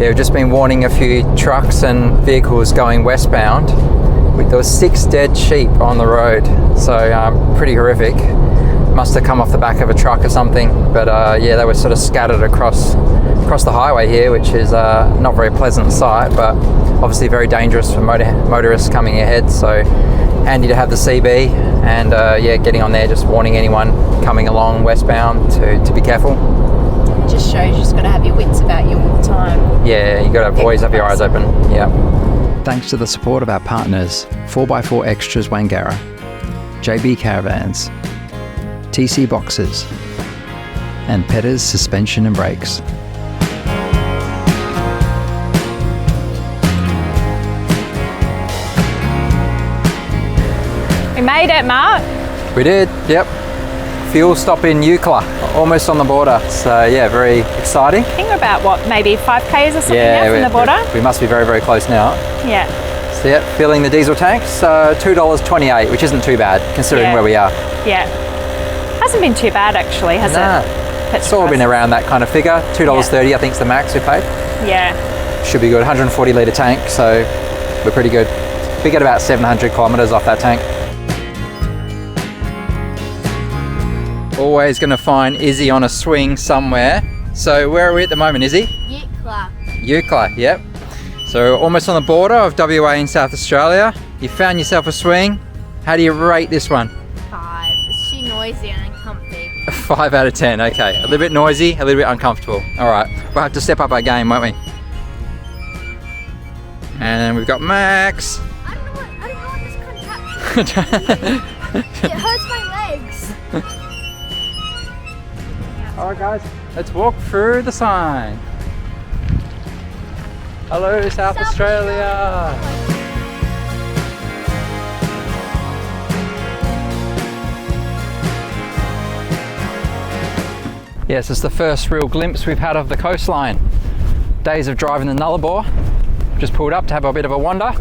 Yeah, we've just been warning a few trucks and vehicles going westbound. There was 6 dead sheep on the road, so pretty horrific. Must have come off the back of a truck or something, but yeah, they were sort of scattered across the highway here, which is not very pleasant sight, but obviously very dangerous for motorists coming ahead. So handy to have the CB, and yeah, getting on there, just warning anyone coming along westbound to be careful. It just shows you just got to have your wits about you all the time. Yeah, you got to always have your eyes open. Yeah. Thanks to the support of our partners, 4x4 Extras Wangara, JB Caravans, TC Boxes, and Petters Suspension and Brakes. We made it, Mark. We did, yep. Fuel stop in Eucla, almost on the border. So yeah, very exciting. I think we're about, what, maybe 5 k's or something now from the border? We must be very, very close now. Yeah. So yeah, filling the diesel tanks, $2.28, which isn't too bad considering where we are. Yeah. Hasn't been too bad actually, has it? It's all been around that kind of figure. $2.30 I think is the max we paid. Yeah. Should be good, 140 litre tank, so we're pretty good. We get about 700 kilometres off that tank. Always going to find Izzy on a swing somewhere. So where are we at the moment, Izzy? Eucla. Eucla, yep. So almost on the border of WA and South Australia. You found yourself a swing. How do you rate this one? 5. It's too noisy and uncomfy. 5 out of 10, okay. A little bit noisy, a little bit uncomfortable. All right, we'll have to step up our game, won't we? And we've got Max. I don't know what this contraption is. It hurts my legs. All right, guys, let's walk through the sign. Hello, South Australia. Yes, it's the first real glimpse we've had of the coastline. Days of driving the Nullarbor. Just pulled up to have a bit of a wander.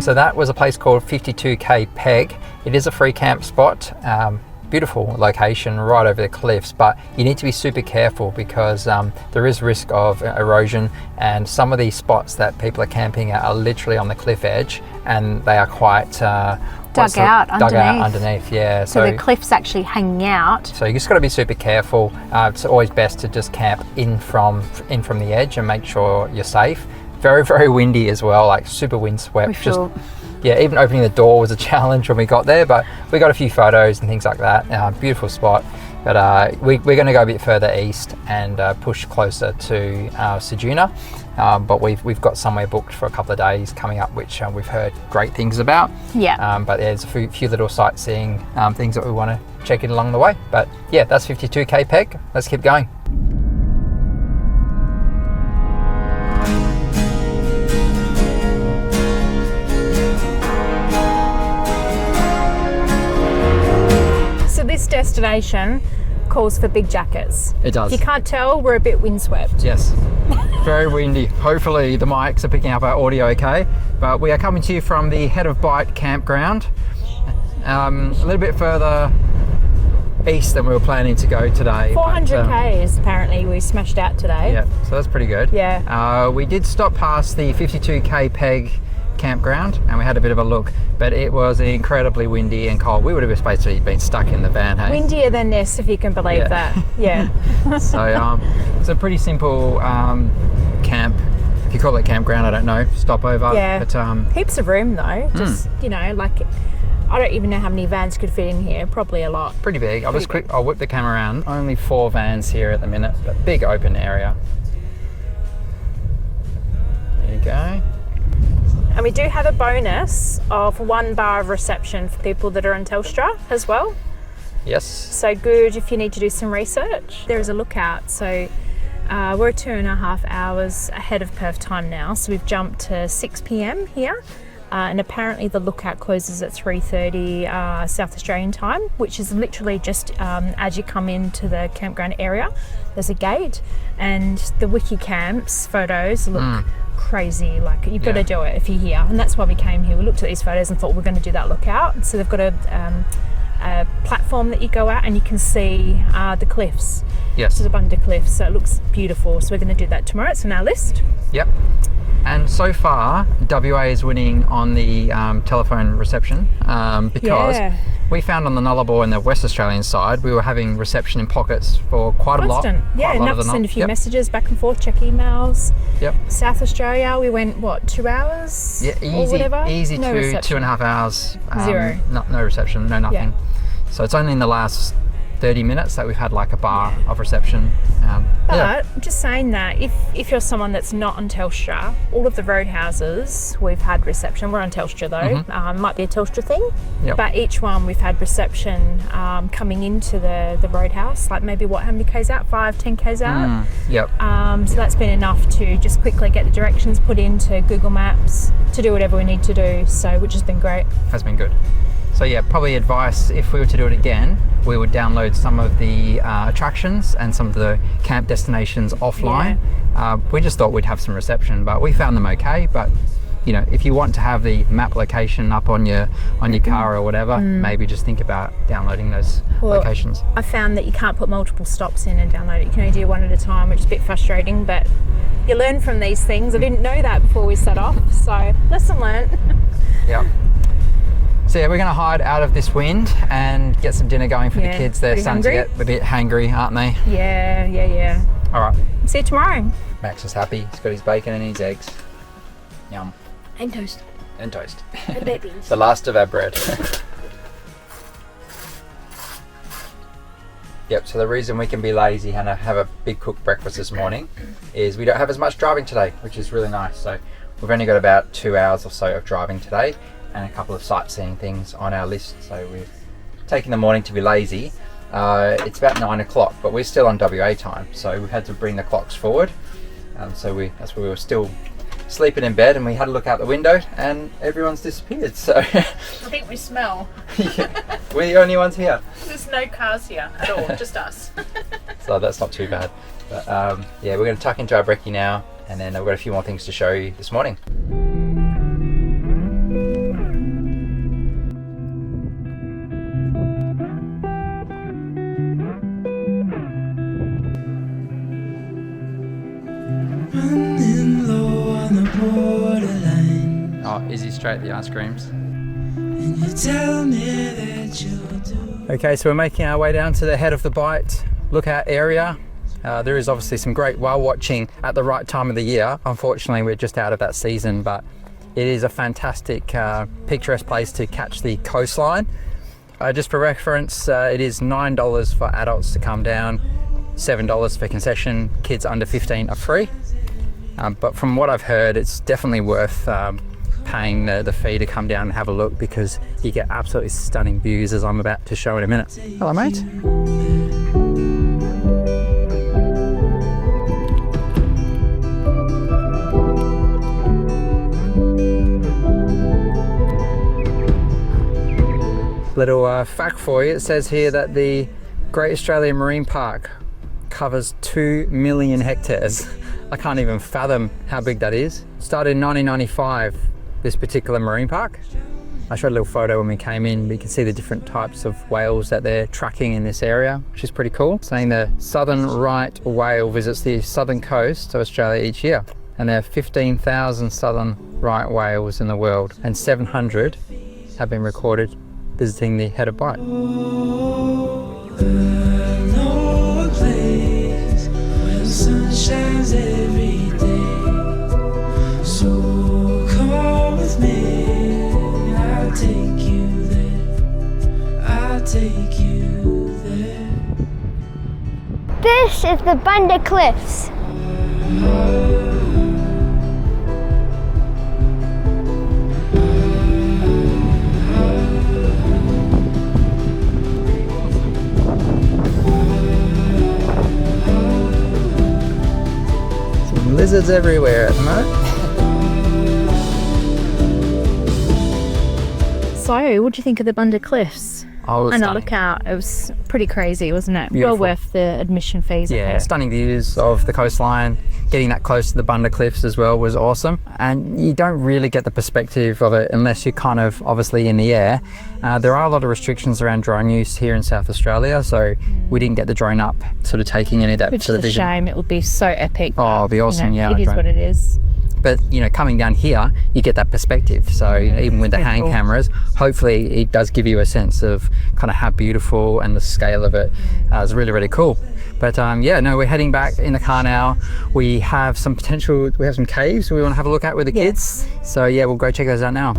So that was a place called 52K Peg. It is a free camp spot, beautiful location right over the cliffs, but you need to be super careful because there is risk of erosion, and some of these spots that people are camping at are literally on the cliff edge, and they are quite dug out underneath. Yeah. So the cliff's actually hanging out. So you just got to be super careful. It's always best to just camp in from the edge and make sure you're safe. Very, very windy as well, like super windswept. Yeah, even opening the door was a challenge when we got there, but we got a few photos and things like that. Beautiful spot, but we're going to go a bit further east and push closer to Ceduna. But we've got somewhere booked for a couple of days coming up, which we've heard great things about. Yeah. But there's a few little sightseeing things that we want to check in along the way. But yeah, that's 52K Peg. Let's keep going. This destination calls for big jackets. It does. If you can't tell, we're a bit windswept. Yes, very windy. Hopefully the mics are picking up our audio okay, but we are coming to you from the Head of Bight campground, a little bit further east than we were planning to go today. 400 k's apparently we smashed out today. Yeah, so that's pretty good. Yeah. We did stop past the 52K Peg campground and we had a bit of a look, but it was incredibly windy and cold. We would have basically been stuck in the van, hey? Windier than this, if you can believe that. Yeah. So it's a pretty simple camp. If you call it campground, I don't know, stopover. Yeah. But heaps of room though. Just you know, like I don't even know how many vans could fit in here. Probably a lot. Pretty big. I'll whip the camera around. Only 4 vans here at the minute, but big open area. There you go. And we do have a bonus of 1 bar of reception for people that are on Telstra as well. Yes. So good if you need to do some research. There is a lookout, so We're 2.5 hours ahead of Perth time now, so we've jumped to 6 p.m. here. And apparently the lookout closes at 3:30 South Australian time, which is literally just as you come into the campground area, there's a gate, and the wiki camps photos look crazy. Like, you've got to do it if you're here, and that's why we came here. We looked at these photos and thought we're going to do that lookout. So they've got a platform that you go out and you can see the cliffs. Yes. To the Bunda Cliffs, so it looks beautiful. So we're going to do that tomorrow. It's on our list. Yep. And so far, WA is winning on the telephone reception because we found on the Nullarbor and the West Australian side, we were having reception in pockets for quite a lot. Yeah, enough to send a few Yep. messages back and forth, check emails. Yep. South Australia, we went, what, 2 hours? Yeah, or whatever? easy No 2.5 hours. Zero. No reception, no nothing. Yeah. So it's only in the last 30 minutes that we've had like a bar of reception. But just saying that, if you're someone that's not on Telstra, all of the roadhouses we've had reception. We're on Telstra though, might be a Telstra thing. Yep. But each one we've had reception coming into the roadhouse, like maybe how many k's out? 5-10 k's out. Yep. So that's been enough to just quickly get the directions put into Google Maps to do whatever we need to do. So, which has been great. Has been good. So yeah, probably advice, if we were to do it again, we would download some of the attractions and some of the camp destinations offline. We just thought we'd have some reception, but we found them okay. But you know, if you want to have the map location up on your car or whatever, maybe just think about downloading those locations. I found that you can't put multiple stops in and download it. You can only do one at a time, which is a bit frustrating, but you learn from these things. I didn't know that before we set off, so lesson learned. Yeah. So yeah, we're going to hide out of this wind and get some dinner going for the kids. They're starting to get a bit hangry, aren't they? Yeah. All right. See you tomorrow. Max is happy. He's got his bacon and his eggs. Yum. And toast. And toast. And babies. The last of our bread. Yep, so the reason we can be lazy and have a big cooked breakfast this morning is we don't have as much driving today, which is really nice. So we've only got about 2 hours or so of driving today, and a couple of sightseeing things on our list. So we've taken the morning to be lazy. It's about 9 o'clock, but we're still on WA time, so we've had to bring the clocks forward. That's where we were still sleeping in bed, and we had a look out the window and everyone's disappeared. So I think we smell. yeah, we're the only ones here. There's no cars here at all, just us. So that's not too bad. But yeah, we're going to tuck into our brekkie now, and then I've got a few more things to show you this morning. Running low on the borderline. Oh, Izzy straight the ice creams. And you tell me that you'll do. Okay, so we're making our way down to the head of the Bight lookout area. There is obviously some great whale watching at the right time of the year. Unfortunately, we're just out of that season, but it is a fantastic, picturesque place to catch the coastline. Just for reference, it is $9 for adults to come down, $7 for concession. Kids under 15 are free. But from what I've heard, it's definitely worth paying the fee to come down and have a look, because you get absolutely stunning views, as I'm about to show in a minute. Hello, mate. Little fact for you, it says here that the Great Australian Marine Park covers 2 million hectares. I can't even fathom how big that is. Started in 1995, this particular marine park. I showed a little photo when we came in, but you can see the different types of whales that they're tracking in this area, which is pretty cool. Saying the southern right whale visits the southern coast of Australia each year. And there are 15,000 southern right whales in the world, and 700 have been recorded visiting the head of Bight. Sun shines every day, so come with me. I'll take you there. I'll take you there. This is the Bunda Cliffs. lizards everywhere at the moment. So, what do you think of the Bunda Cliffs? Oh, And a lookout, it was pretty crazy, wasn't it? Beautiful. Well worth the admission fees. I Yeah, think. stunning views of the coastline. Getting that close to the Bunda Cliffs as well was awesome. And you don't really get the perspective of it unless you're kind of obviously in the air. There are a lot of restrictions around drone use here in South Australia, so we didn't get the drone up, sort of taking any of that Which sort of is a vision. shame. It would be so epic. Oh, it'd be awesome, You know, yeah. It is drone. what it is. But you know, coming down here, you get that perspective. So you know, even with the hand Beautiful. cameras, hopefully it does give you a sense of kind of how beautiful and the scale of it. It's really, really cool. But yeah, no, we're heading back in the car now. We have some potential. We have some caves we want to have a look at with the kids. So yeah, we'll go check those out now.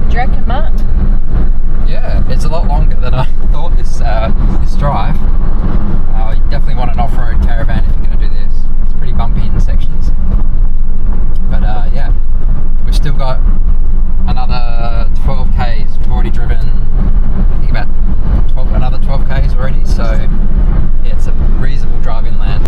Do you reckon, Mark? Yeah, it's a lot longer than I thought this drive. You definitely want an off-road caravan if you're going to do this. It's pretty bumpy in sections. But yeah, we've still got another 12 k's. We've already driven, I think about another 12 k's already. So yeah, it's a reasonable drive inland.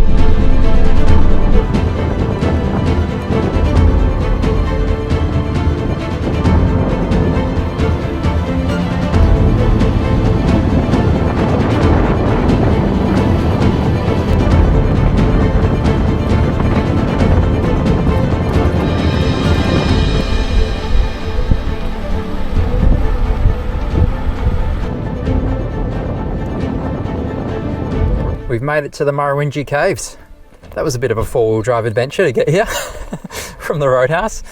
We've made it to the Murrawijinnie Caves. That was a bit of a four-wheel drive adventure to get here from the roadhouse.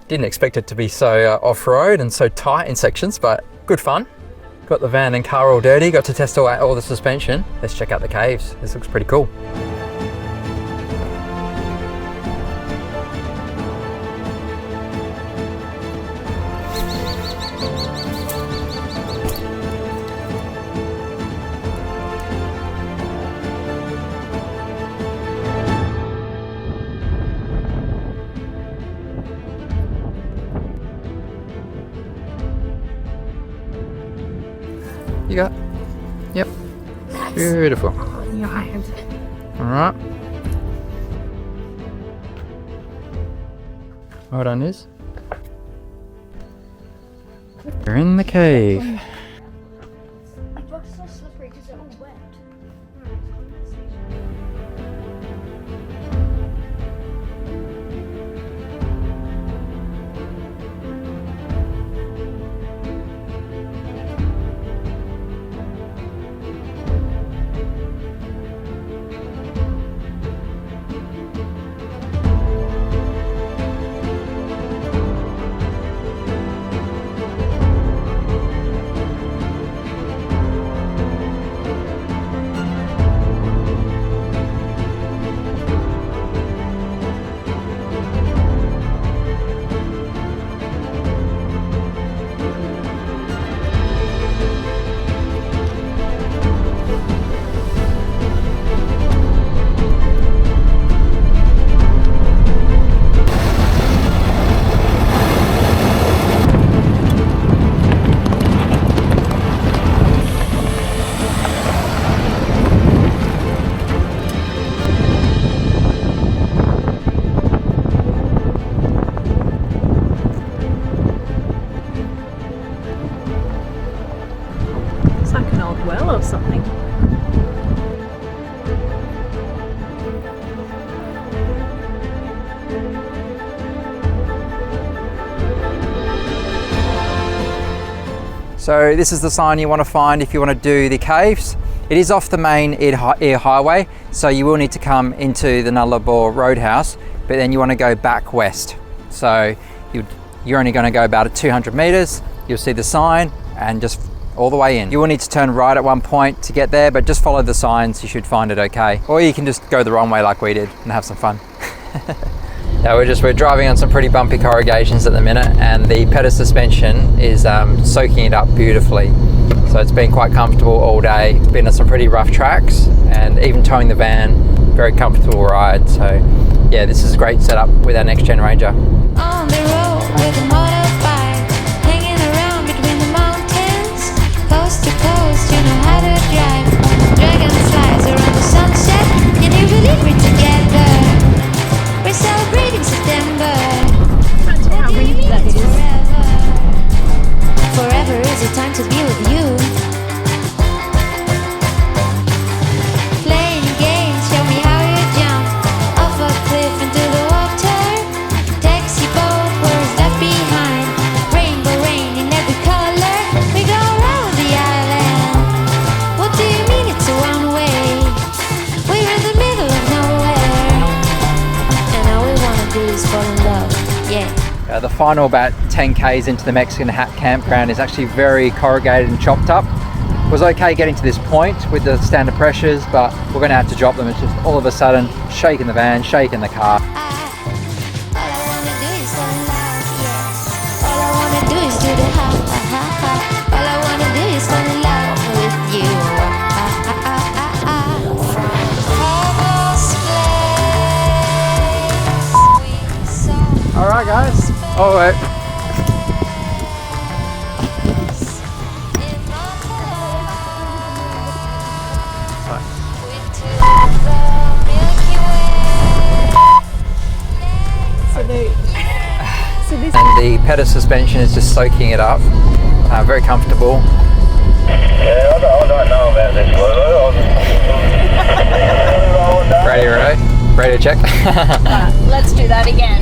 Didn't expect it to be so off-road and so tight in sections, but good fun. Got the van and car all dirty, got to test all the suspension. Let's check out the caves. This looks pretty cool. You got? Yep. Beautiful. All right. Well done, Iz. We're in the cave. The rocks are so slippery because they're all wet. It's like an old well or something. So this is the sign you want to find if you want to do the caves. It is off the main air highway, so you will need to come into the Nullarbor Roadhouse, but then you want to go back west. So you're only going to go about 200 meters, you'll see the sign and just all the way in. You will need to turn right at one point to get there, but just follow the signs, you should find it okay. Or you can just go the wrong way like we did and have some fun. Yeah, we're driving on some pretty bumpy corrugations at the minute, and the pedal suspension is soaking it up beautifully. So it's been quite comfortable all day. Been on some pretty rough tracks, and even towing the van, very comfortable ride. So yeah, this is a great setup with our next gen Ranger. On the road with a motorbike, hanging around between the mountains, coast to coast, you know how to drive. Dragonflies around the sunset, can you believe we're together? We're celebrating September. How windy that is. Forever is a time to be with you. Playing games, show me how you jump off a cliff into the water. Taxi boat, words left behind. Rainbow rain in every color. We go around the island. What do you mean it's a one way? We're in the middle of nowhere, and all we wanna do is fall in love. Yeah. The final about 10 k's into the Mexican Hat campground is actually very corrugated and chopped up. It was okay getting to this point with the standard pressures, but we're going to have to drop them. It's just all of a sudden shaking the van, shaking the car. All I wanna do is fall in love, yeah. All I wanna do is do the ha ha ha ha. All I wanna do is fall in love with you. Ha ha ha ha ha. From Heaven's place, we saw. All right, guys. Oh, wait. And the pedal suspension is just soaking it up. Very comfortable. Yeah, I don't know about this one. Radio check. Let's do that again.